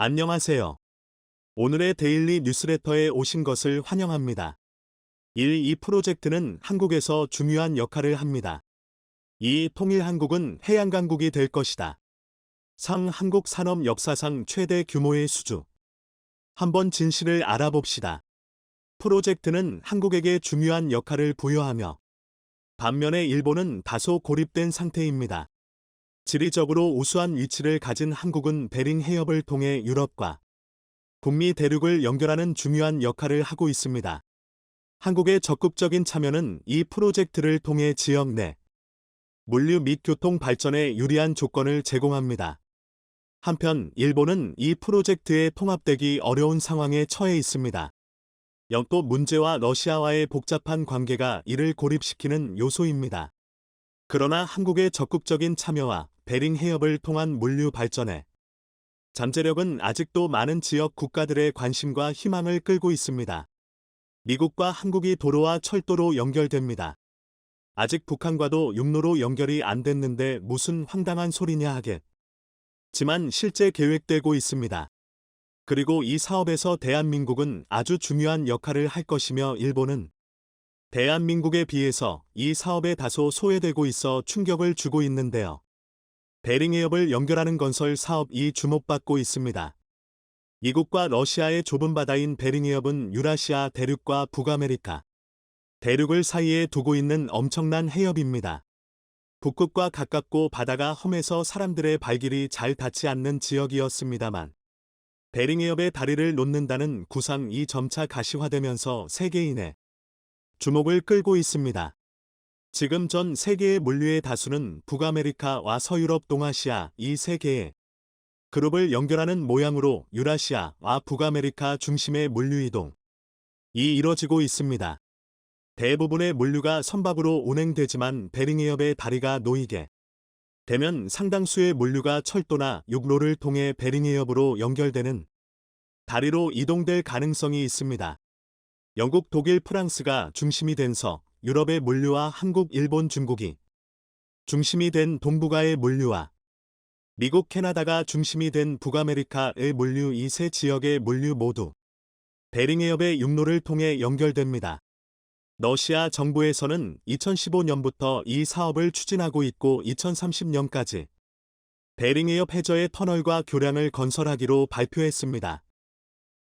안녕하세요. 오늘의 데일리 뉴스레터에 오신 것을 환영합니다. 이 프로젝트는 한국에서 중요한 역할을 합니다. 이 통일한국은 해양강국이 될 것이다. 한국 산업 역사상 최대 규모의 수주. 한번 진실을 알아봅시다. 프로젝트는 한국에게 중요한 역할을 부여하며 반면에 일본은 다소 고립된 상태입니다. 지리적으로 우수한 위치를 가진 한국은 베링 해협을 통해 유럽과 북미 대륙을 연결하는 중요한 역할을 하고 있습니다. 한국의 적극적인 참여는 이 프로젝트를 통해 지역 내 물류 및 교통 발전에 유리한 조건을 제공합니다. 한편 일본은 이 프로젝트에 통합되기 어려운 상황에 처해 있습니다. 영토 문제와 러시아와의 복잡한 관계가 이를 고립시키는 요소입니다. 그러나 한국의 적극적인 참여와 베링 해협을 통한 물류 발전에 잠재력은 아직도 많은 지역 국가들의 관심과 희망을 끌고 있습니다. 미국과 한국이 도로와 철도로 연결됩니다. 아직 북한과도 육로로 연결이 안 됐는데 무슨 황당한 소리냐 하겠지만 실제 계획되고 있습니다. 그리고 이 사업에서 대한민국은 아주 중요한 역할을 할 것이며 일본은 대한민국에 비해서 이 사업에 다소 소외되고 있어 충격을 주고 있는데요. 베링 해협을 연결하는 건설 사업이 주목받고 있습니다. 미국과 러시아의 좁은 바다인 베링 해협은 유라시아 대륙과 북아메리카 대륙을 사이에 두고 있는 엄청난 해협입니다. 북극과 가깝고 바다가 험해서 사람들의 발길이 잘 닿지 않는 지역이었습니다만 베링 해협에 다리를 놓는다는 구상이 점차 가시화되면서 세계인의 주목을 끌고 있습니다. 지금 전 세계의 물류의 다수는 북아메리카와 서유럽, 동아시아 이 세 개의 그룹을 연결하는 모양으로 유라시아와 북아메리카 중심의 물류 이동이 이뤄지고 있습니다. 대부분의 물류가 선박으로 운행되지만 베링 해협에 다리가 놓이게 되면 상당수의 물류가 철도나 육로를 통해 베링 해협으로 연결되는 다리로 이동될 가능성이 있습니다. 영국, 독일, 프랑스가 중심이 된서 유럽의 물류와 한국, 일본, 중국이 중심이 된 동북아의 물류와 미국, 캐나다가 중심이 된 북아메리카의 물류 이 세 지역의 물류 모두 베링 해협의 육로를 통해 연결됩니다. 러시아 정부에서는 2015년부터 이 사업을 추진하고 있고 2030년까지 베링 해협 해저의 터널과 교량을 건설하기로 발표했습니다.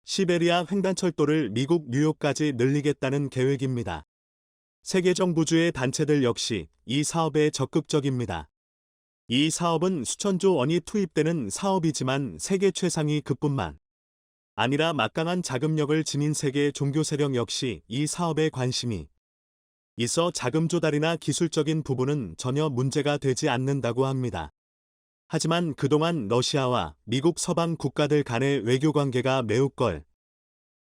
시베리아 횡단철도를 미국 뉴욕까지 늘리겠다는 계획입니다. 세계 정부주의 단체들 역시 이 사업에 적극적입니다. 이 사업은 수천조 원이 투입되는 사업이지만 세계 최상위 급뿐만 아니라 막강한 자금력을 지닌 세계 종교 세력 역시 이 사업에 관심이 있어 자금 조달이나 기술적인 부분은 전혀 문제가 되지 않는다고 합니다. 하지만 그동안 러시아와 미국 서방 국가들 간의 외교 관계가 매우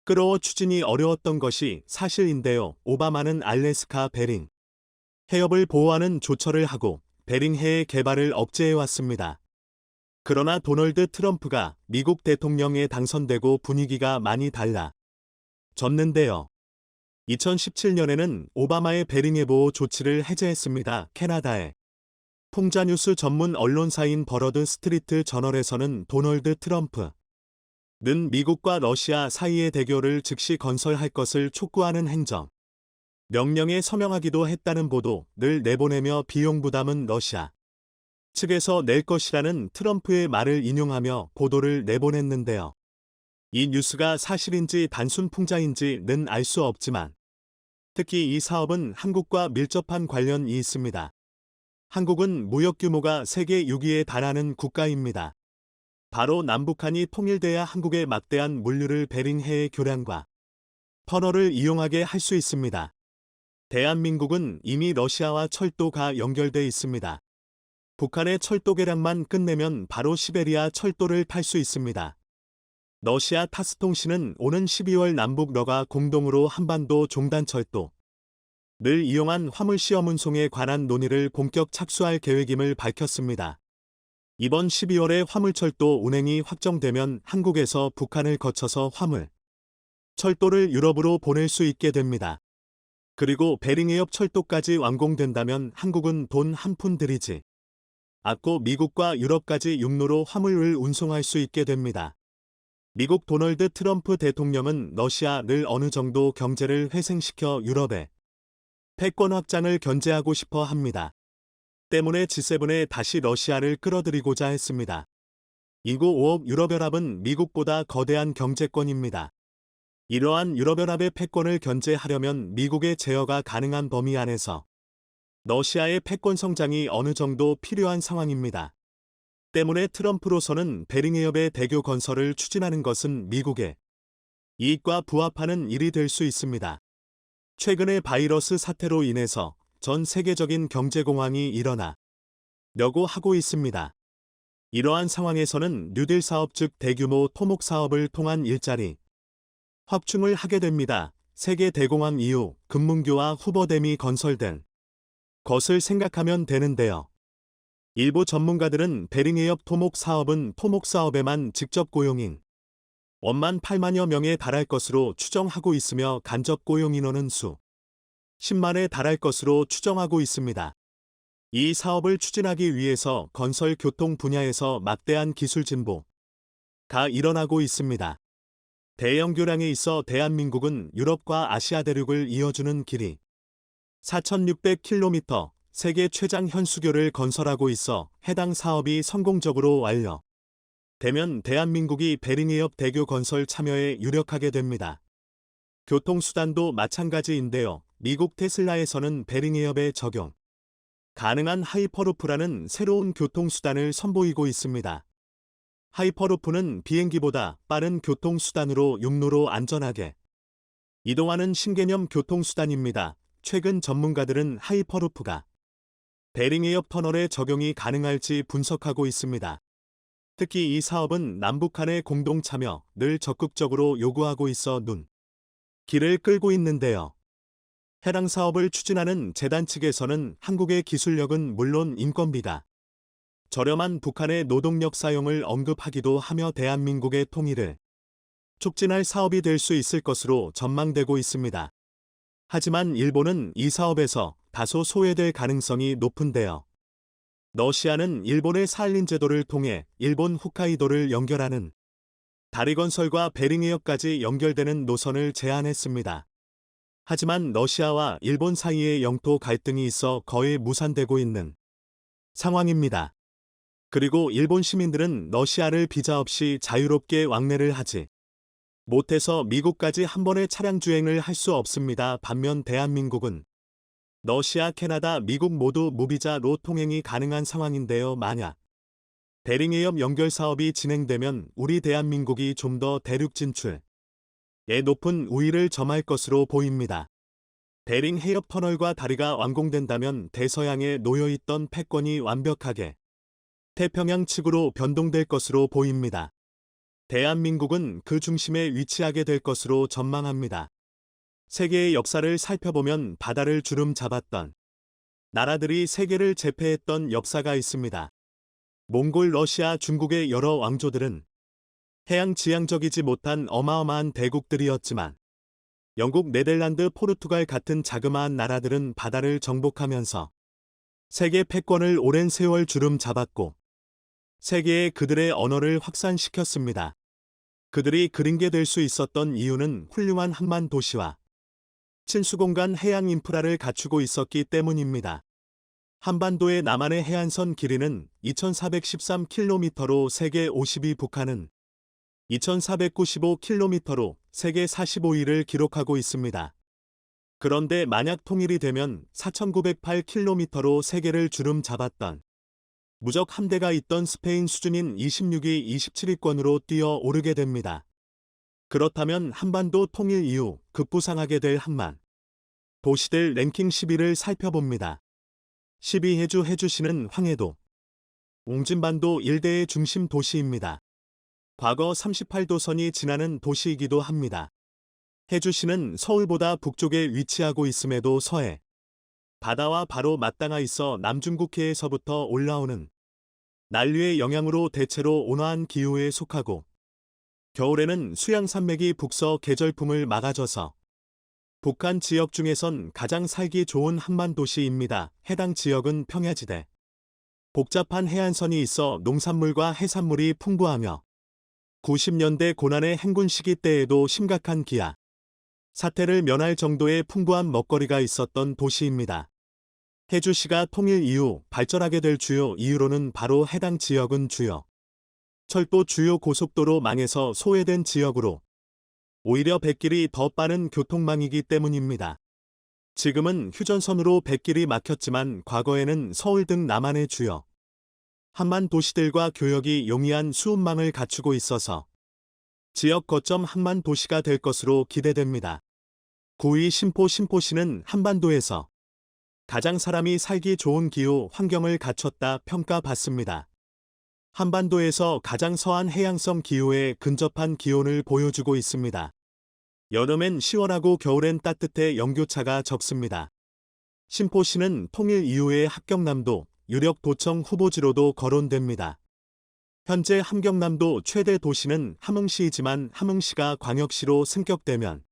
끌어워 추진이 어려웠던 것이 사실인데요. 오바마는 알래스카 베링 해협을 보호하는 조처를 하고 베링해의 개발을 억제해왔습니다. 그러나 도널드 트럼프가 미국 대통령에 당선되고 분위기가 많이 달라졌는데요. 2017년에는 오바마의 베링해 보호 조치를 해제했습니다. 캐나다의 풍자뉴스 전문 언론사인 버러드 스트리트 저널에서는 도널드 트럼프는 미국과 러시아 사이의 대교를 즉시 건설할 것을 촉구하는 행정 명령에 서명하기도 했다는 보도를 내보내며 비용 부담은 러시아 측에서 낼 것이라는 트럼프의 말을 인용하며 보도를 내보냈는데요. 이 뉴스가 사실인지 단순 풍자인지는 알 수 없지만 특히 이 사업은 한국과 밀접한 관련이 있습니다. 한국은 무역 규모가 세계 6위에 달하는 국가입니다. 바로 남북한이 통일돼야 한국의 막대한 물류를 베링해의 교량과 터널을 이용하게 할 수 있습니다. 대한민국은 이미 러시아와 철도가 연결돼 있습니다. 북한의 철도 개량만 끝내면 바로 시베리아 철도를 탈 수 있습니다. 러시아 타스통신은 오는 12월 남북 러가 공동으로 한반도 종단철도를 이용한 화물 시험 운송에 관한 논의를 본격 착수할 계획임을 밝혔습니다. 이번 12월에 화물철도 운행이 확정되면 한국에서 북한을 거쳐서 화물 철도를 유럽으로 보낼 수 있게 됩니다. 그리고 베링해협 철도까지 완공된다면 한국은 돈 한 푼 들이지 않고 미국과 유럽까지 육로로 화물을 운송할 수 있게 됩니다. 미국 도널드 트럼프 대통령은 러시아를 어느 정도 경제를 회생시켜 유럽의 패권 확장을 견제하고 싶어 합니다. 때문에 G7에 다시 러시아를 끌어들이고자 했습니다. 인구 5억 유럽연합은 미국보다 거대한 경제권입니다. 이러한 유럽연합의 패권을 견제하려면 미국의 제어가 가능한 범위 안에서 러시아의 패권 성장이 어느 정도 필요한 상황입니다. 때문에 트럼프로서는 베링해협의 대교 건설을 추진하는 것은 미국의 이익과 부합하는 일이 될 수 있습니다. 최근의 바이러스 사태로 인해서 전 세계적인 경제공황이 일어나려고 하고 있습니다. 이러한 상황에서는 뉴딜 사업 즉 대규모 토목 사업을 통한 일자리 확충을 하게 됩니다. 세계 대공황 이후 금문교와 후버댐이 건설된 것을 생각하면 되는데요. 일부 전문가들은 베링해협 토목 사업은 토목 사업에만 직접 고용인 18,000여 명에 달할 것으로 추정하고 있으며 간접 고용 인원은 수 10만에 달할 것으로 추정하고 있습니다. 이 사업을 추진하기 위해서 건설 교통 분야에서 막대한 기술 진보가 일어나고 있습니다. 대형 교량에 있어 대한민국은 유럽과 아시아 대륙을 이어주는 길이 4,600km, 세계 최장 현수교를 건설하고 있어 해당 사업이 성공적으로 완료되면 대한민국이 베링해협 대교 건설 참여에 유력하게 됩니다. 교통수단도 마찬가지인데요. 미국 테슬라에서는 베링해협에 적용 가능한 하이퍼루프라는 새로운 교통수단을 선보이고 있습니다. 하이퍼루프는 비행기보다 빠른 교통수단으로 육로로 안전하게 이동하는 신개념 교통수단입니다. 최근 전문가들은 하이퍼루프가 베링해협 터널에 적용이 가능할지 분석하고 있습니다. 특히 이 사업은 남북 간의 공동 참여를 적극적으로 요구하고 있어 길을 끌고 있는데요. 해당 사업을 추진하는 재단 측에서는 한국의 기술력은 물론 인건비가 저렴한 북한의 노동력 사용을 언급하기도 하며 대한민국의 통일을 촉진할 사업이 될 수 있을 것으로 전망되고 있습니다. 하지만 일본은 이 사업에서 다소 소외될 가능성이 높은데요. 러시아는 일본의 살린 제도를 통해 일본 홋카이도를 연결하는 다리 건설과 베링해협까지 연결되는 노선을 제안했습니다. 하지만 러시아와 일본 사이에 영토 갈등이 있어 거의 무산되고 있는 상황입니다. 그리고 일본 시민들은 러시아를 비자 없이 자유롭게 왕래를 하지 못해서 미국까지 한 번에 차량 주행을 할 수 없습니다. 반면 대한민국은 러시아, 캐나다, 미국 모두 무비자로 통행이 가능한 상황인데요. 만약 베링해협 연결 사업이 진행되면 우리 대한민국이 좀 더 대륙 진출에 높은 우위를 점할 것으로 보입니다. 베링해협 터널과 다리가 완공된다면 대서양에 놓여있던 패권이 완벽하게 태평양 측으로 변동될 것으로 보입니다. 대한민국은 그 중심에 위치하게 될 것으로 전망합니다. 세계의 역사를 살펴보면 바다를 주름 잡았던 나라들이 세계를 제패했던 역사가 있습니다. 몽골, 러시아, 중국의 여러 왕조들은 해양 지향적이지 못한 어마어마한 대국들이었지만 영국, 네덜란드, 포르투갈 같은 자그마한 나라들은 바다를 정복하면서 세계 패권을 오랜 세월 주름 잡았고 세계에 그들의 언어를 확산시켰습니다. 그들이 그린 게 될 수 있었던 이유는 훌륭한 항만 도시와 친수공간 해양 인프라를 갖추고 있었기 때문입니다. 한반도의 남한의 해안선 길이는 2,413km로 세계 50위, 북한은 2,495km로 세계 45위를 기록하고 있습니다. 그런데 만약 통일이 되면 4,908km로 세계를 주름 잡았던 무적 함대가 있던 스페인 수준인 26위, 27위권으로 뛰어오르게 됩니다. 그렇다면 한반도 통일 이후 급부상하게 될 한만 도시들 랭킹 10위를 살펴봅니다. 10위 해주시는 황해도, 옹진반도 일대의 중심 도시입니다. 과거 38도선이 지나는 도시이기도 합니다. 해주시는 서울보다 북쪽에 위치하고 있음에도 서해 바다와 바로 맞닿아 있어 남중국해에서부터 올라오는 난류의 영향으로 대체로 온화한 기후에 속하고 겨울에는 수양산맥이 북서 계절풍을 막아줘서 북한 지역 중에선 가장 살기 좋은 한반 도시입니다. 해당 지역은 평야지대, 복잡한 해안선이 있어 농산물과 해산물이 풍부하며 90년대 고난의 행군 시기 때에도 심각한 기아 사태를 면할 정도의 풍부한 먹거리가 있었던 도시입니다. 해주시가 통일 이후 발전하게 될 주요 이유로는 바로 해당 지역은 주요 철도 주요 고속도로 망해서 소외된 지역으로 오히려 뱃길이 더 빠른 교통망이기 때문입니다. 지금은 휴전선으로 뱃길이 막혔지만 과거에는 서울 등 남한의 주요 한반 도시들과 교역이 용이한 수운망을 갖추고 있어서 지역 거점 한반 도시가 될 것으로 기대됩니다. 9위 신포시는 한반도에서 가장 사람이 살기 좋은 기후 환경을 갖췄다 평가받습니다. 한반도에서 가장 서한 해양성 기후에 근접한 기온을 보여주고 있습니다. 여름엔 시원하고 겨울엔 따뜻해 연교차가 적습니다. 신포시는 통일 이후에 합격남도 유력 도청 후보지로도 거론됩니다. 현재 함경남도 최대 도시는 함흥시이지만 함흥시가 광역시로 승격되면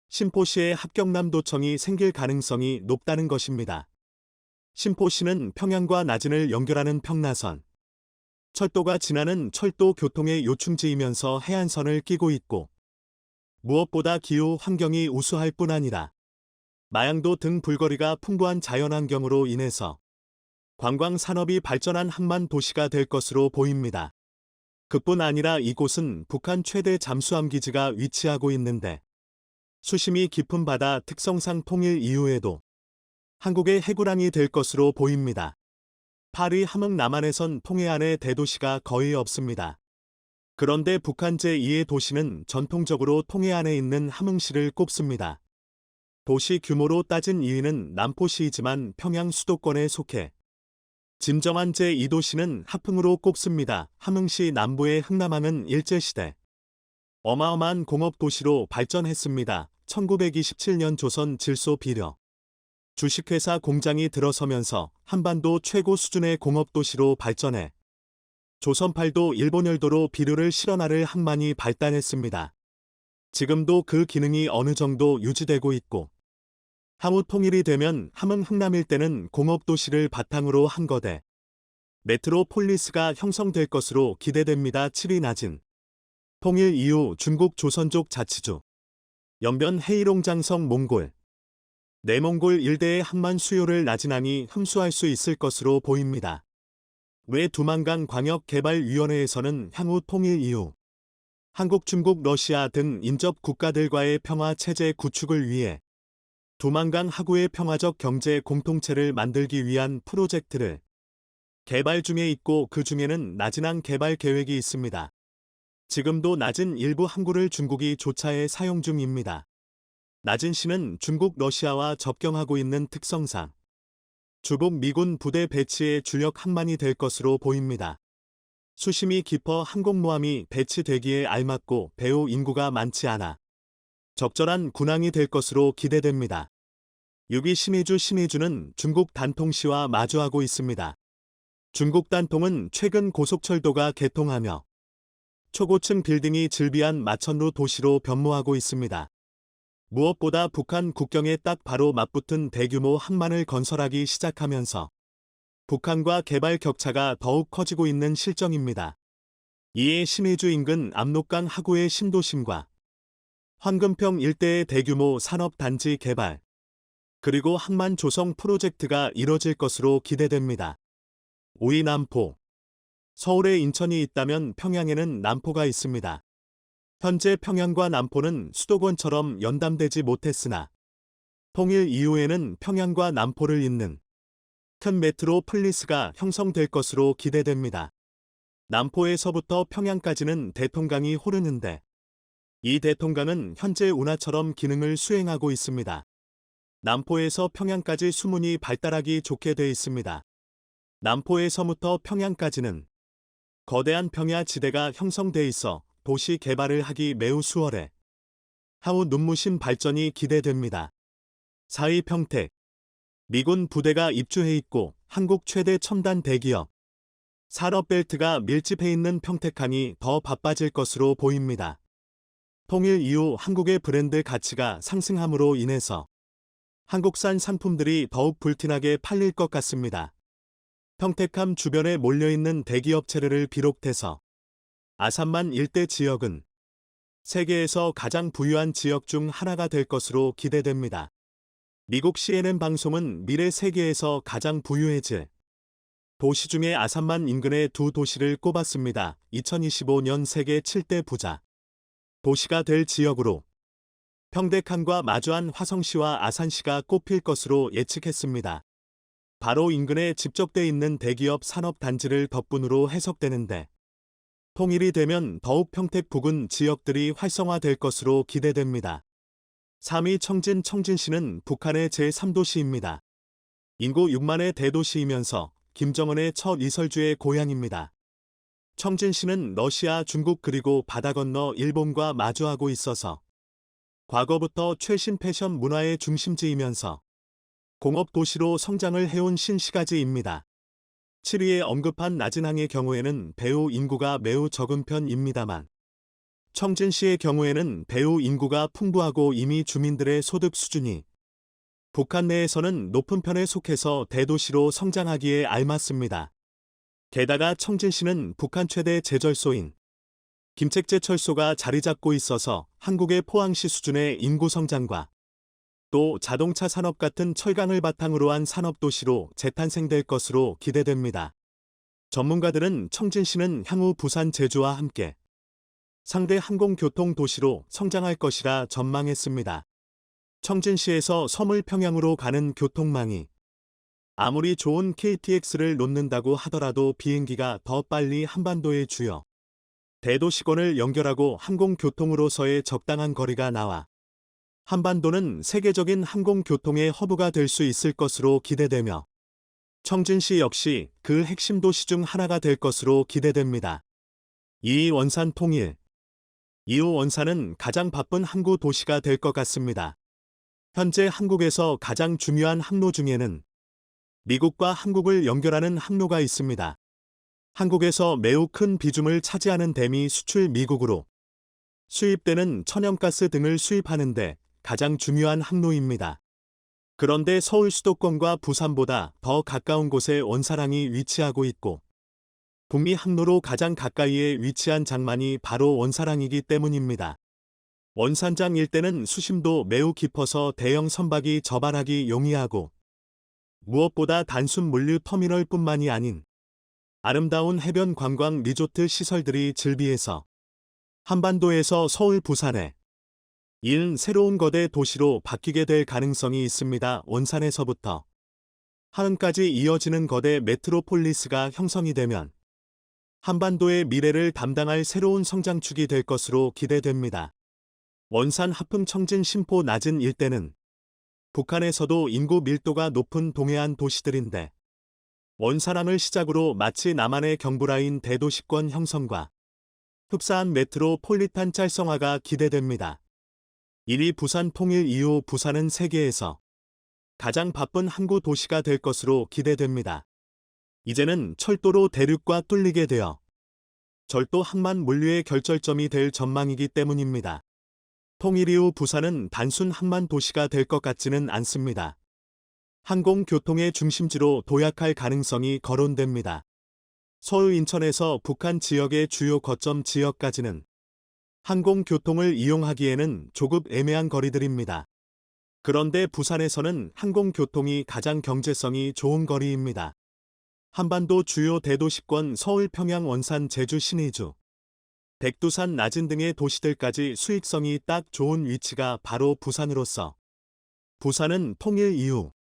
신포시의 합격남도청이 생길 가능성이 높다는 것입니다. 신포시는 평양과 나진을 연결하는 평나선, 철도가 지나는 철도 교통의 요충지이면서 해안선을 끼고 있고 무엇보다 기후 환경이 우수할 뿐 아니라 마양도 등 볼거리가 풍부한 자연환경으로 인해서 관광 산업이 발전한 한반 도시가 될 것으로 보입니다. 그뿐 아니라 이곳은 북한 최대 잠수함 기지가 위치하고 있는데 수심이 깊은 바다 특성상 통일 이후에도 한국의 해구랑이 될 것으로 보입니다. 파리 함흥 남한에선 통해안의 대도시가 거의 없습니다. 그런데 북한 제2의 도시는 전통적으로 통해안에 있는 함흥시를 꼽습니다. 도시 규모로 따진 2위는 남포시이지만 평양 수도권에 속해 진정한 제2도시는 하풍으로 꼽습니다. 함흥시 남부의 흥남항은 일제시대 어마어마한 공업도시로 발전했습니다. 1927년 조선 질소 비료 주식회사 공장이 들어서면서 한반도 최고 수준의 공업도시로 발전해 조선팔도 일본열도로 비료를 실어나를 항만이 발달했습니다. 지금도 그 기능이 어느 정도 유지되고 있고 향후 통일이 되면 함흥 흥남 일대는 공업도시를 바탕으로 한 거대 메트로폴리스가 형성될 것으로 기대됩니다. 7위 나진 통일 이후 중국 조선족 자치주 연변 해이롱장성 몽골 내몽골 일대의 한만 수요를 나진항이 흡수할 수 있을 것으로 보입니다. 외 두만강 광역개발위원회에서는 향후 통일 이후 한국, 중국, 러시아 등 인접 국가들과의 평화 체제 구축을 위해 두만강 하구의 평화적 경제 공통체를 만들기 위한 프로젝트를 개발 중에 있고 그 중에는 나진항 개발 계획이 있습니다. 지금도 나진 일부 항구를 중국이 조차에 사용 중입니다. 나진시는 중국, 러시아와 접경하고 있는 특성상 주북 미군 부대 배치의 주력 항만이 될 것으로 보입니다. 수심이 깊어 항공모함이 배치되기에 알맞고 배후 인구가 많지 않아 적절한 군항이 될 것으로 기대됩니다. 6위 신의주는 중국 단통시와 마주하고 있습니다. 중국 단통은 최근 고속철도가 개통하며 초고층 빌딩이 즐비한 마천루 도시로 변모하고 있습니다. 무엇보다 북한 국경에 딱 바로 맞붙은 대규모 항만을 건설하기 시작하면서 북한과 개발 격차가 더욱 커지고 있는 실정입니다. 이에 신의주 인근 압록강 하구의 신도심과 황금평 일대의 대규모 산업단지 개발, 그리고 항만 조성 프로젝트가 이뤄질 것으로 기대됩니다. 5위 남포 서울에 인천이 있다면 평양에는 남포가 있습니다. 현재 평양과 남포는 수도권처럼 연담되지 못했으나 통일 이후에는 평양과 남포를 잇는 큰 메트로폴리스가 형성될 것으로 기대됩니다. 남포에서부터 평양까지는 대통강이 흐르는데 이 대통강은 현재 운하처럼 기능을 수행하고 있습니다. 남포에서 평양까지 수문이 발달하기 좋게 돼 있습니다. 남포에서부터 평양까지는 거대한 평야지대가 형성돼 있어 도시 개발을 하기 매우 수월해 향후 눈부신 발전이 기대됩니다. 4위 평택 미군 부대가 입주해 있고 한국 최대 첨단 대기업 산업벨트가 밀집해 있는 평택항이 더 바빠질 것으로 보입니다. 통일 이후 한국의 브랜드 가치가 상승함으로 인해서 한국산 상품들이 더욱 불티나게 팔릴 것 같습니다. 평택함 주변에 몰려있는 대기업체를 비롯해서 아산만 일대 지역은 세계에서 가장 부유한 지역 중 하나가 될 것으로 기대됩니다. 미국 CNN 방송은 미래 세계에서 가장 부유해질 도시 중에 아산만 인근의 두 도시를 꼽았습니다. 2025년 세계 7대 부자 도시가 될 지역으로 평대칸과 마주한 화성시와 아산시가 꼽힐 것으로 예측했습니다. 바로 인근에 집적돼 있는 대기업 산업단지를 덕분으로 해석되는데 통일이 되면 더욱 평택 부근 지역들이 활성화될 것으로 기대됩니다. 3위 청진시는 북한의 제3도시입니다. 인구 6만의 대도시이면서 김정은의 첫 이설주의 고향입니다. 청진시는 러시아, 중국 그리고 바다 건너 일본과 마주하고 있어서 과거부터 최신 패션 문화의 중심지이면서 공업도시로 성장을 해온 신시가지입니다. 7위에 언급한 나진항의 경우에는 배후 인구가 매우 적은 편입니다만 청진시의 경우에는 배후 인구가 풍부하고 이미 주민들의 소득 수준이 북한 내에서는 높은 편에 속해서 대도시로 성장하기에 알맞습니다. 게다가 청진시는 북한 최대 제절소인 김책제철소가 자리 잡고 있어서 한국의 포항시 수준의 인구 성장과 또 자동차 산업 같은 철강을 바탕으로 한 산업도시로 재탄생될 것으로 기대됩니다. 전문가들은 청진시는 향후 부산, 제주와 함께 상대 항공교통 도시로 성장할 것이라 전망했습니다. 청진시에서 서물 평양으로 가는 교통망이 아무리 좋은 KTX를 놓는다고 하더라도 비행기가 더 빨리 한반도의 주요 대도시권을 연결하고 항공교통으로서의 적당한 거리가 나와 한반도는 세계적인 항공교통의 허브가 될 수 있을 것으로 기대되며 청진시 역시 그 핵심 도시 중 하나가 될 것으로 기대됩니다. 2위 원산 통일. 이후 원산은 가장 바쁜 항구 도시가 될 것 같습니다. 현재 한국에서 가장 중요한 항로 중에는 미국과 한국을 연결하는 항로가 있습니다. 한국에서 매우 큰 비중을 차지하는 댐이 수출 미국으로 수입되는 천연가스 등을 수입하는데 가장 중요한 항로입니다. 그런데 서울 수도권과 부산보다 더 가까운 곳에 원사랑이 위치하고 있고 북미 항로로 가장 가까이에 위치한 장만이 바로 원사랑이기 때문입니다. 원산장 일대는 수심도 매우 깊어서 대형 선박이 접안하기 용이하고 무엇보다 단순 물류 터미널뿐만이 아닌 아름다운 해변 관광 리조트 시설들이 즐비해서 한반도에서 서울, 부산에 이은 새로운 거대 도시로 바뀌게 될 가능성이 있습니다. 원산에서부터 하은까지 이어지는 거대 메트로폴리스가 형성이 되면 한반도의 미래를 담당할 새로운 성장축이 될 것으로 기대됩니다. 원산, 하품, 청진, 신포, 낮은 일대는 북한에서도 인구 밀도가 높은 동해안 도시들인데 원산항을 시작으로 마치 남한의 경부라인 대도시권 형성과 흡사한 메트로폴리탄 짤성화가 기대됩니다. 1위 부산 통일 이후 부산은 세계에서 가장 바쁜 항구 도시가 될 것으로 기대됩니다. 이제는 철도로 대륙과 뚫리게 되어 절도 항만 물류의 결절점이 될 전망이기 때문입니다. 통일 이후 부산은 단순 항만 도시가 될 것 같지는 않습니다. 항공교통의 중심지로 도약할 가능성이 거론됩니다. 서울, 인천에서 북한 지역의 주요 거점 지역까지는 항공교통을 이용하기에는 조금 애매한 거리들입니다. 그런데 부산에서는 항공교통이 가장 경제성이 좋은 거리입니다. 한반도 주요 대도시권 서울, 평양, 원산, 제주, 신의주, 백두산, 나진 등의 도시들까지 수익성이 딱 좋은 위치가 바로 부산으로서 부산은 통일 이후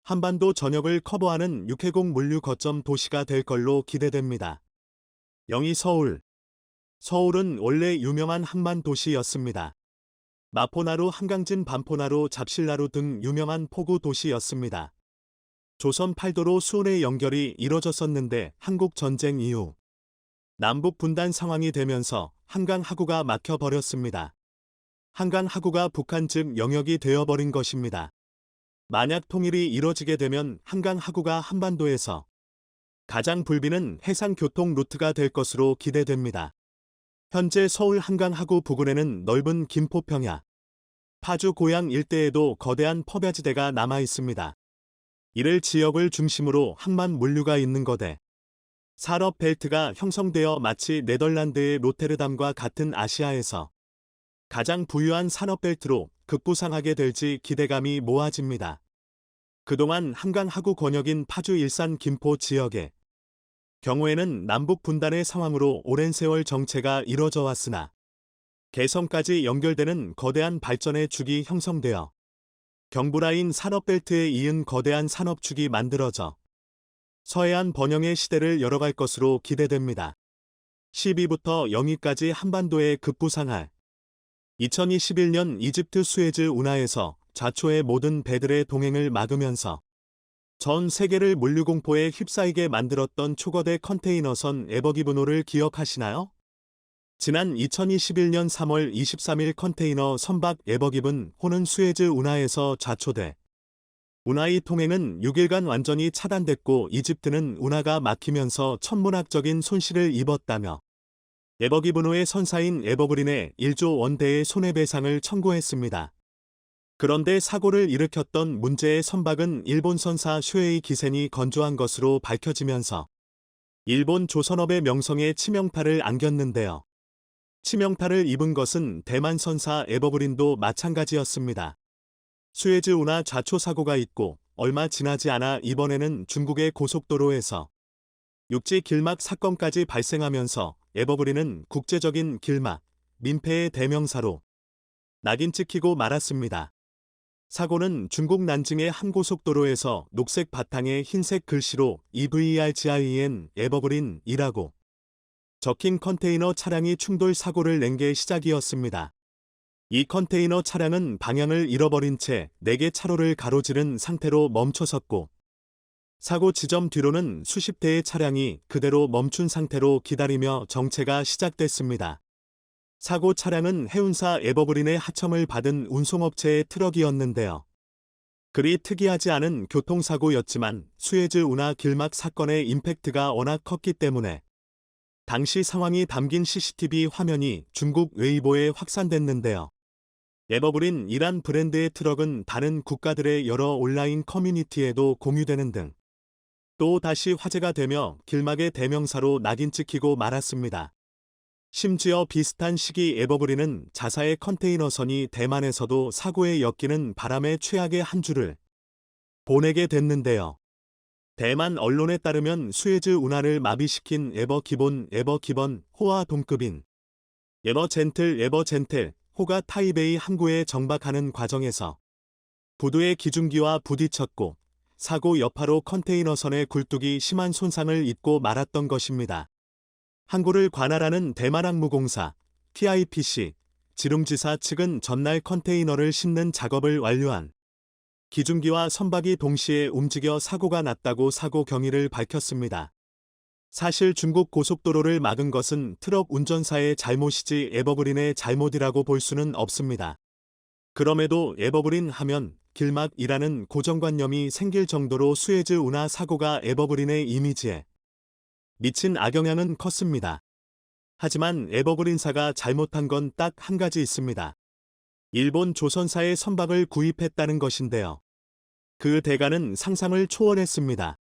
한반도 전역을 커버하는 육해공 물류 거점 도시가 될 걸로 기대됩니다. 0위 서울. 서울은 원래 유명한 항만 도시였습니다. 마포나루, 한강진, 반포나루, 잡실나루 등 유명한 포구 도시였습니다. 조선 팔도로 수원의 연결이 이뤄졌었는데 한국 전쟁 이후 남북 분단 상황이 되면서 한강 하구가 막혀버렸습니다. 한강 하구가 북한 측 영역이 되어버린 것입니다. 만약 통일이 이뤄지게 되면 한강 하구가 한반도에서 가장 불비는 해상 교통 루트가 될 것으로 기대됩니다. 현재 서울 한강 하구 부근에는 넓은 김포, 평야, 파주, 고양 일대에도 거대한 퍼벼지대가 남아 있습니다. 이를 지역을 중심으로 항만 물류가 있는 거대 산업 벨트가 형성되어 마치 네덜란드의 로테르담과 같은 아시아에서 가장 부유한 산업 벨트로 급부상하게 될지 기대감이 모아집니다. 그동안 한강 하구 권역인 파주 일산 김포 지역의 경우에는 남북 분단의 상황으로 오랜 세월 정체가 이뤄져 왔으나 개성까지 연결되는 거대한 발전의 축이 형성되어 경부라인 산업벨트에 이은 거대한 산업축이 만들어져 서해안 번영의 시대를 열어갈 것으로 기대됩니다. 10위부터 0위까지 한반도에 급부상할 2021년 이집트 수에즈 운하에서 좌초의 모든 배들의 동행을 막으면서 전 세계를 물류공포에 휩싸이게 만들었던 초거대 컨테이너선 에버기브노를 기억하시나요? 지난 2021년 3월 23일 컨테이너 선박 에버기븐 호는 수에즈 운하에서 좌초돼 운하의 통행은 6일간 완전히 차단됐고 이집트는 운하가 막히면서 천문학적인 손실을 입었다며 에버기브노의 선사인 에버그린에 1조 원대의 손해배상을 청구했습니다. 그런데 사고를 일으켰던 문제의 선박은 일본 선사 쇼에이 기센이 건조한 것으로 밝혀지면서 일본 조선업의 명성에 치명타를 안겼는데요. 치명타를 입은 것은 대만 선사 에버그린도 마찬가지였습니다. 수에즈 운하 좌초 사고가 있고 얼마 지나지 않아 이번에는 중국의 고속도로에서 육지 길막 사건까지 발생하면서 에버그린은 국제적인 길막, 민폐의 대명사로 낙인 찍히고 말았습니다. 사고는 중국 난징의 한 고속도로에서 녹색 바탕에 흰색 글씨로 EVRGIN 에버그린이라고 적힌 컨테이너 차량이 충돌 사고를 낸 게 시작이었습니다. 이 컨테이너 차량은 방향을 잃어버린 채 4개 차로를 가로지른 상태로 멈춰섰고 사고 지점 뒤로는 수십 대의 차량이 그대로 멈춘 상태로 기다리며 정체가 시작됐습니다. 사고 차량은 해운사 에버그린의 하청을 받은 운송업체의 트럭이었는데요. 그리 특이하지 않은 교통사고였지만 수에즈 운하 길막 사건의 임팩트가 워낙 컸기 때문에 당시 상황이 담긴 CCTV 화면이 중국 웨이보에 확산됐는데요. 에버그린이란 브랜드의 트럭은 다른 국가들의 여러 온라인 커뮤니티에도 공유되는 등 또 다시 화제가 되며 길막의 대명사로 낙인 찍히고 말았습니다. 심지어 비슷한 시기 에버그린은 자사의 컨테이너선이 대만에서도 사고에 엮이는 바람의 최악의 한 주를 보내게 됐는데요. 대만 언론에 따르면 수에즈 운하를 마비시킨 에버기본 호와 동급인 에버젠틀 호가 타이베이 항구에 정박하는 과정에서 부두의 기중기와 부딪혔고 사고 여파로 컨테이너선의 굴뚝이 심한 손상을 입고 말았던 것입니다. 항구를 관할하는 대만항무공사 TIPC 지룽지사 측은 전날 컨테이너를 싣는 작업을 완료한 기중기와 선박이 동시에 움직여 사고가 났다고 사고 경위를 밝혔습니다. 사실 중국 고속도로를 막은 것은 트럭 운전사의 잘못이지 에버그린의 잘못이라고 볼 수는 없습니다. 그럼에도 에버그린 하면 길막이라는 고정관념이 생길 정도로 수에즈 운하 사고가 에버그린의 이미지에 미친 악영향은 컸습니다. 하지만 에버그린사가 잘못한 건 딱 한 가지 있습니다. 일본 조선사의 선박을 구입했다는 것인데요. 그 대가는 상상을 초월했습니다.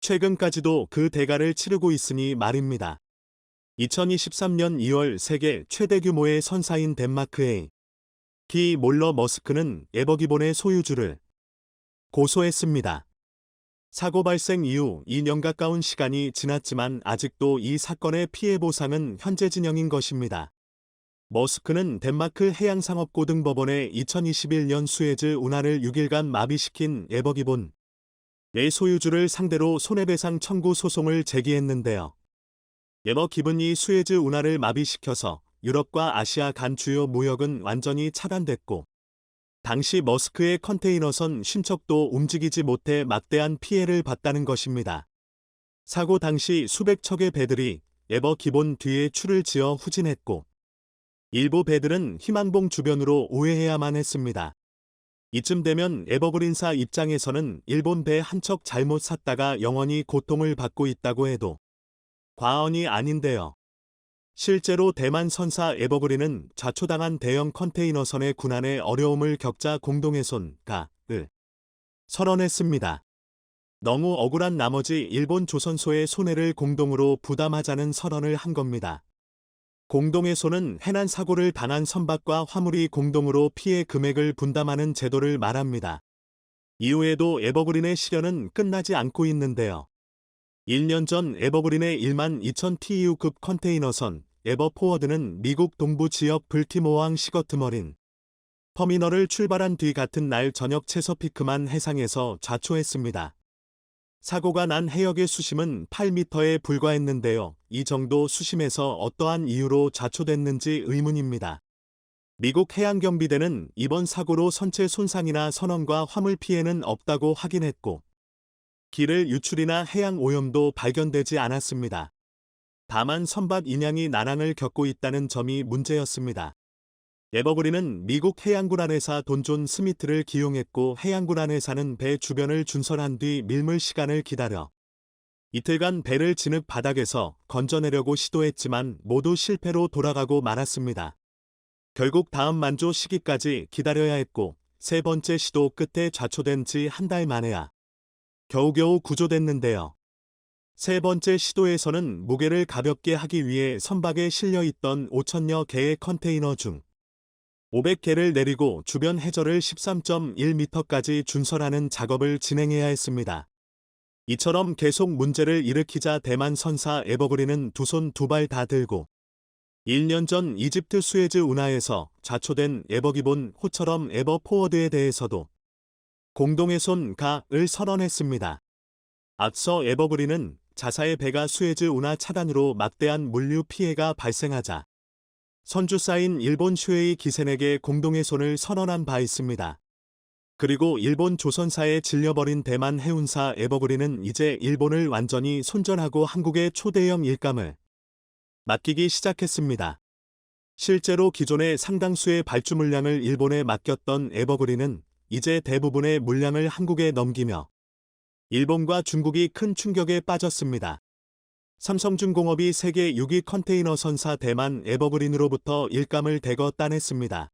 최근까지도 그 대가를 치르고 있으니 말입니다. 2023년 2월 세계 최대 규모의 선사인 덴마크의 기 몰러 머스크는 에버기본의 소유주를 고소했습니다. 사고 발생 이후 2년 가까운 시간이 지났지만 아직도 이 사건의 피해 보상은 현재 진영인 것입니다. 머스크는 덴마크 해양상업고등법원에 2021년 수에즈 운하를 6일간 마비시킨 에버기본의 소유주를 상대로 손해배상 청구 소송을 제기했는데요. 에버기본이 수에즈 운하를 마비시켜서 유럽과 아시아 간 주요 무역은 완전히 차단됐고 당시 머스크의 컨테이너선 쉰척도 움직이지 못해 막대한 피해를 봤다는 것입니다. 사고 당시 수백 척의 배들이 에버기본 뒤에 출을 지어 후진했고 일부 배들은 희망봉 주변으로 우회해야만 했습니다. 이쯤 되면 에버그린사 입장에서는 일본 배 한 척 잘못 샀다가 영원히 고통을 받고 있다고 해도 과언이 아닌데요. 실제로 대만 선사 에버그린은 좌초당한 대형 컨테이너선의 군안에 어려움을 겪자 공동훼손가을 선언했습니다. 너무 억울한 나머지 일본 조선소의 손해를 공동으로 부담하자는 선언을 한 겁니다. 공동회소는 해난 사고를 당한 선박과 화물이 공동으로 피해 금액을 분담하는 제도를 말합니다. 이후에도 에버그린의 시련은 끝나지 않고 있는데요. 1년 전 에버그린의 1만 2천 TEU급 컨테이너선 에버포워드는 미국 동부 지역 불티모어항 시거트머린 터미널을 출발한 뒤 같은 날 저녁 체서피크만 해상에서 좌초했습니다. 사고가 난 해역의 수심은 8m에 불과했는데요. 이 정도 수심에서 어떠한 이유로 좌초됐는지 의문입니다. 미국 해양경비대는 이번 사고로 선체 손상이나 선원과 화물 피해는 없다고 확인했고, 기를 유출이나 해양 오염도 발견되지 않았습니다. 다만 선박 인양이 난항을 겪고 있다는 점이 문제였습니다. 에버그린은 미국 해양군 안회사 돈존 스미트를 기용했고 해양군 안회사는 배 주변을 준설한 뒤 밀물 시간을 기다려 이틀간 배를 진흙 바닥에서 건져내려고 시도했지만 모두 실패로 돌아가고 말았습니다. 결국 다음 만조 시기까지 기다려야 했고 세 번째 시도 끝에 좌초된 지 한 달 만에야 겨우겨우 구조됐는데요. 세 번째 시도에서는 무게를 가볍게 하기 위해 선박에 실려 있던 5천여 개의 컨테이너 중 500개를 내리고 주변 해저를 13.1m까지 준설하는 작업을 진행해야 했습니다. 이처럼 계속 문제를 일으키자 대만 선사 에버그린은 두 손 두 발 다 들고 1년 전 이집트 수에즈 운하에서 좌초된 에버기본 호처럼 에버포워드에 대해서도 공동의 손 가을 선언했습니다. 앞서 에버그린은 자사의 배가 수에즈 운하 차단으로 막대한 물류 피해가 발생하자 선주사인 일본 슈에이 기센에게 공동의 손을 선언한 바 있습니다. 그리고 일본 조선사에 질려버린 대만 해운사 에버그린은 이제 일본을 완전히 손절하고 한국의 초대형 일감을 맡기기 시작했습니다. 실제로 기존의 상당수의 발주 물량을 일본에 맡겼던 에버그린은 이제 대부분의 물량을 한국에 넘기며 일본과 중국이 큰 충격에 빠졌습니다. 삼성중공업이 세계 6위 컨테이너 선사 대만 에버그린으로부터 일감을 대거 따냈습니다.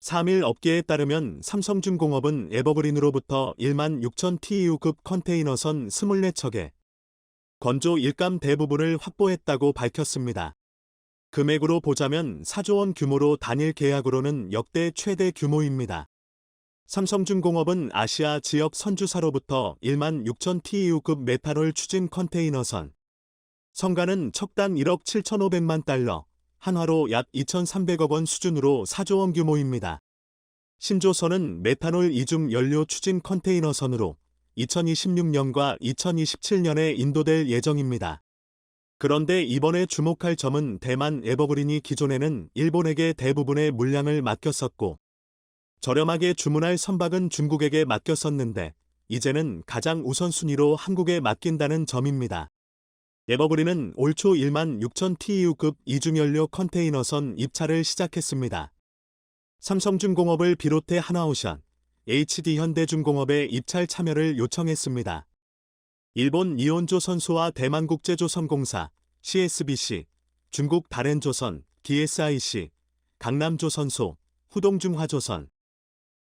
3일 업계에 따르면 삼성중공업은 에버그린으로부터 1만 6천 TEU급 컨테이너선 24척에 건조 일감 대부분을 확보했다고 밝혔습니다. 금액으로 보자면 4조 원 규모로 단일 계약으로는 역대 최대 규모입니다. 삼성중공업은 아시아 지역 선주사로부터 1만 6천 TEU급 메탄올 추진 컨테이너선 성가는 척당 1억 7,500만 달러, 한화로 약 2,300억 원 수준으로 4조 원 규모입니다. 신조선은 메탄올 이중 연료 추진 컨테이너선으로 2026년과 2027년에 인도될 예정입니다. 그런데 이번에 주목할 점은 대만 에버그린이 기존에는 일본에게 대부분의 물량을 맡겼었고 저렴하게 주문할 선박은 중국에게 맡겼었는데 이제는 가장 우선순위로 한국에 맡긴다는 점입니다. 에버그린은 올 초 1만 6천 TEU급 이중연료 컨테이너선 입찰을 시작했습니다. 삼성중공업을 비롯해 하나오션, HD현대중공업의 입찰 참여를 요청했습니다. 일본 이온조선소와 대만국제조선공사, CSBC, 중국 다렌조선, DSIC, 강남조선소, 후동중화조선,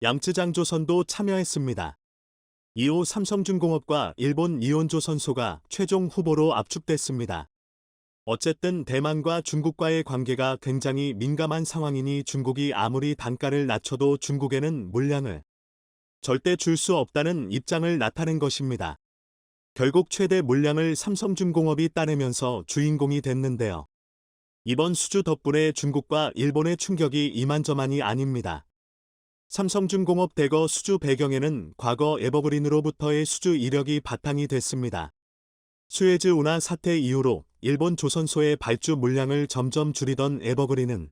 양쯔장조선도 참여했습니다. 이후 삼성중공업과 일본 이온조선소가 최종 후보로 압축됐습니다. 어쨌든 대만과 중국과의 관계가 굉장히 민감한 상황이니 중국이 아무리 단가를 낮춰도 중국에는 물량을 절대 줄 수 없다는 입장을 나타낸 것입니다. 결국 최대 물량을 삼성중공업이 따내면서 주인공이 됐는데요. 이번 수주 덕분에 중국과 일본의 충격이 이만저만이 아닙니다. 삼성중공업 대거 수주 배경에는 과거 에버그린으로부터의 수주 이력이 바탕이 됐습니다. 수에즈 운하 사태 이후로 일본 조선소의 발주 물량을 점점 줄이던 에버그린은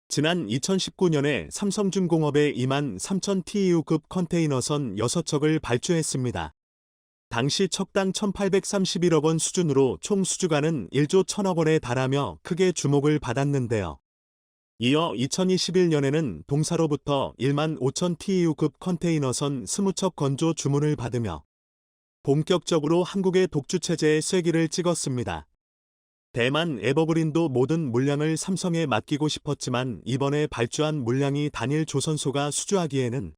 지난 2019년에 삼성중공업에 2만 3천 TEU급 컨테이너선 6척을 발주했습니다. 당시 척당 1,831억 원 수준으로 총 수주가는 1조 1천억 원에 달하며 크게 주목을 받았는데요. 이어 2021년에는 동사로부터 1만 5천 TEU급 컨테이너선 20척 건조 주문을 받으며 본격적으로 한국의 독주체제에 쐐기를 찍었습니다. 대만 에버그린도 모든 물량을 삼성에 맡기고 싶었지만 이번에 발주한 물량이 단일 조선소가 수주하기에는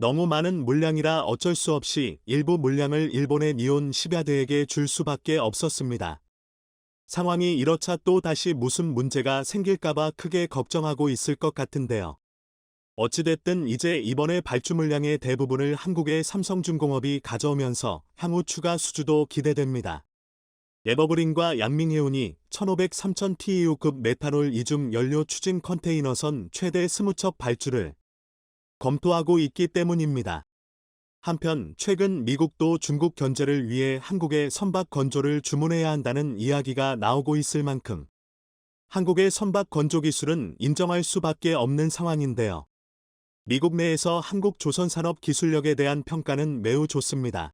너무 많은 물량이라 어쩔 수 없이 일부 물량을 일본의 니온 시바드에게 줄 수밖에 없었습니다. 상황이 이렇자 또 다시 무슨 문제가 생길까봐 크게 걱정하고 있을 것 같은데요. 어찌됐든 이제 이번에 발주 물량의 대부분을 한국의 삼성중공업이 가져오면서 향후 추가 수주도 기대됩니다. 에버그린과 양민해운이 1500-3000TEU급 메탄올 이중 연료 추진 컨테이너선 최대 20척 발주를 검토하고 있기 때문입니다. 한편 최근 미국도 중국 견제를 위해 한국의 선박 건조를 주문해야 한다는 이야기가 나오고 있을 만큼 한국의 선박 건조 기술은 인정할 수밖에 없는 상황인데요. 미국 내에서 한국 조선산업 기술력에 대한 평가는 매우 좋습니다.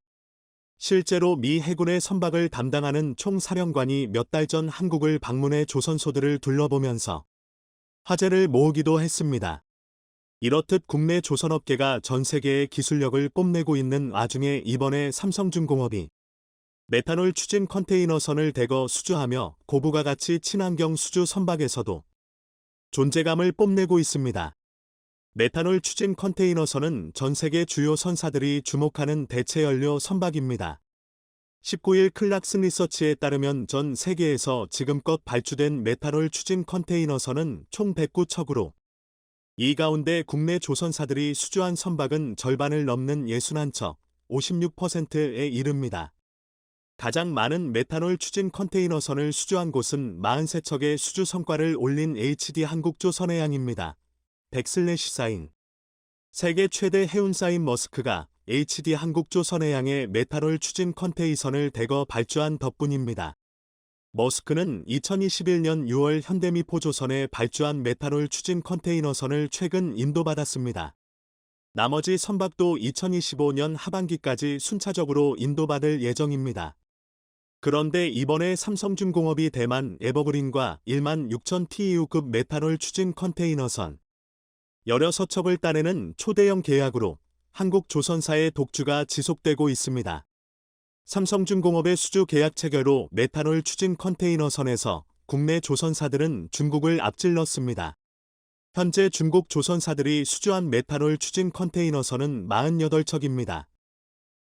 실제로 미 해군의 선박을 담당하는 총사령관이 몇 달 전 한국을 방문해 조선소들을 둘러보면서 화제를 모으기도 했습니다. 이렇듯 국내 조선업계가 전 세계의 기술력을 뽐내고 있는 와중에 이번에 삼성중공업이 메탄올 추진 컨테이너선을 대거 수주하며 고부가 가치 친환경 수주 선박에서도 존재감을 뽐내고 있습니다. 메탄올 추진 컨테이너선은 전 세계 주요 선사들이 주목하는 대체 연료 선박입니다. 19일 클락슨 리서치에 따르면 전 세계에서 지금껏 발주된 메탄올 추진 컨테이너선은 총 109척으로 이 가운데 국내 조선사들이 수주한 선박은 절반을 넘는 61척, 56%에 이릅니다. 가장 많은 메탄올 추진 컨테이너선을 수주한 곳은 43척의 수주 성과를 올린 HD 한국조선해양입니다. 100/4인 세계 최대 해운사인 머스크가 HD 한국조선해양의 메탄올 추진 컨테이선을 대거 발주한 덕분입니다. 머스크는 2021년 6월 현대미포조선에 발주한 메탄올 추진 컨테이너선을 최근 인도받았습니다. 나머지 선박도 2025년 하반기까지 순차적으로 인도받을 예정입니다. 그런데 이번에 삼성중공업이 대만 에버그린과 16,000TEU급 메탄올 추진 컨테이너선 16척을 따내는 초대형 계약으로 한국 조선사의 독주가 지속되고 있습니다. 삼성중공업의 수주 계약 체결로 메탄올 추진 컨테이너선에서 국내 조선사들은 중국을 앞질렀습니다. 현재 중국 조선사들이 수주한 메탄올 추진 컨테이너선은 48척입니다.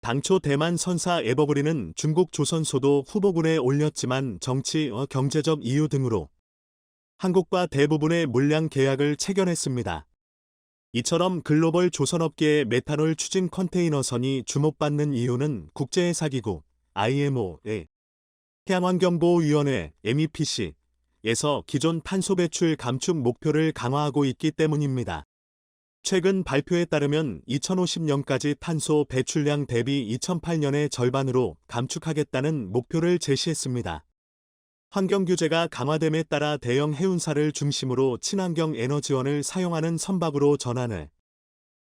당초 대만 선사 에버그린은 중국 조선소도 후보군에 올렸지만 정치, 경제적 이유 등으로 한국과 대부분의 물량 계약을 체결했습니다. 이처럼 글로벌 조선업계의 메탄올 추진 컨테이너선이 주목받는 이유는 국제해사기구 IMO의 해양환경보호위원회 MEPC에서 기존 탄소 배출 감축 목표를 강화하고 있기 때문입니다. 최근 발표에 따르면 2050년까지 탄소 배출량 대비 2008년의 절반으로 감축하겠다는 목표를 제시했습니다. 환경규제가 강화됨에 따라 대형 해운사를 중심으로 친환경 에너지원을 사용하는 선박으로 전환을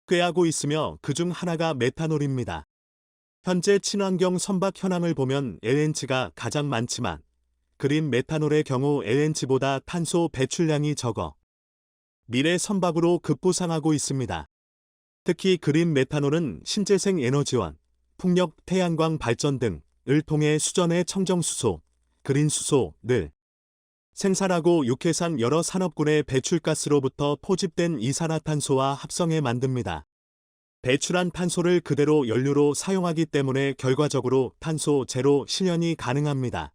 꾀하고 있으며 그중 하나가 메탄올입니다. 현재 친환경 선박 현황을 보면 LNG가 가장 많지만 그린 메탄올의 경우 LNG보다 탄소 배출량이 적어 미래 선박으로 급부상하고 있습니다. 특히 그린 메탄올은 신재생 에너지원, 풍력, 태양광 발전 등을 통해 수전의 청정수소, 그린 수소를 생산하고 육해상 여러 산업군의 배출가스로부터 포집된 이산화탄소와 합성해 만듭니다. 배출한 탄소를 그대로 연료로 사용하기 때문에 결과적으로 탄소 제로 실현이 가능합니다.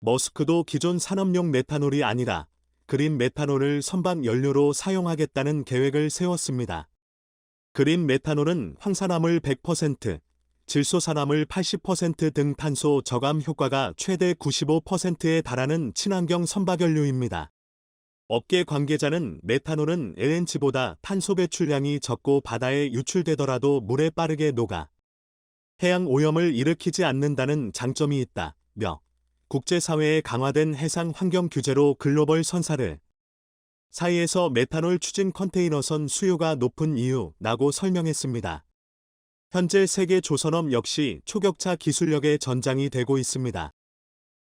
머스크도 기존 산업용 메탄올이 아니라 그린 메탄올을 선박 연료로 사용하겠다는 계획을 세웠습니다. 그린 메탄올은 황산화물 100%, 질소산화물 80% 등 탄소 저감 효과가 최대 95%에 달하는 친환경 선박연료입니다. 업계 관계자는 메탄올은 LNG보다 탄소 배출량이 적고 바다에 유출되더라도 물에 빠르게 녹아 해양 오염을 일으키지 않는다는 장점이 있다며 국제사회의 강화된 해상 환경 규제로 글로벌 선사를 사이에서 메탄올 추진 컨테이너선 수요가 높은 이유라고 설명했습니다. 현재 세계 조선업 역시 초격차 기술력의 전장이 되고 있습니다.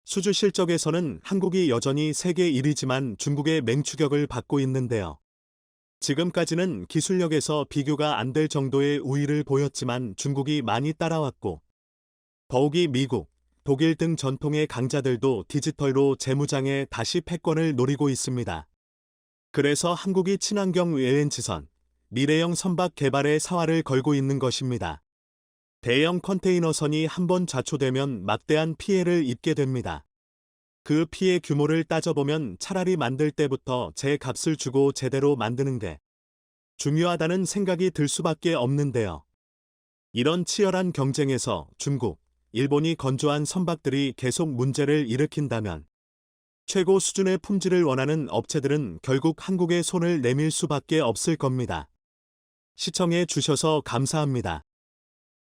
수주 실적에서는 한국이 여전히 세계 1위지만 중국의 맹추격을 받고 있는데요. 지금까지는 기술력에서 비교가 안 될 정도의 우위를 보였지만 중국이 많이 따라왔고 더욱이 미국, 독일 등 전통의 강자들도 디지털로 재무장에 다시 패권을 노리고 있습니다. 그래서 한국이 친환경 LNG선, 미래형 선박 개발에 사활을 걸고 있는 것입니다. 대형 컨테이너선이 한번 좌초되면 막대한 피해를 입게 됩니다. 그 피해 규모를 따져보면 차라리 만들 때부터 제 값을 주고 제대로 만드는 게 중요하다는 생각이 들 수밖에 없는데요. 이런 치열한 경쟁에서 중국, 일본이 건조한 선박들이 계속 문제를 일으킨다면 최고 수준의 품질을 원하는 업체들은 결국 한국에 손을 내밀 수밖에 없을 겁니다. 시청해 주셔서 감사합니다.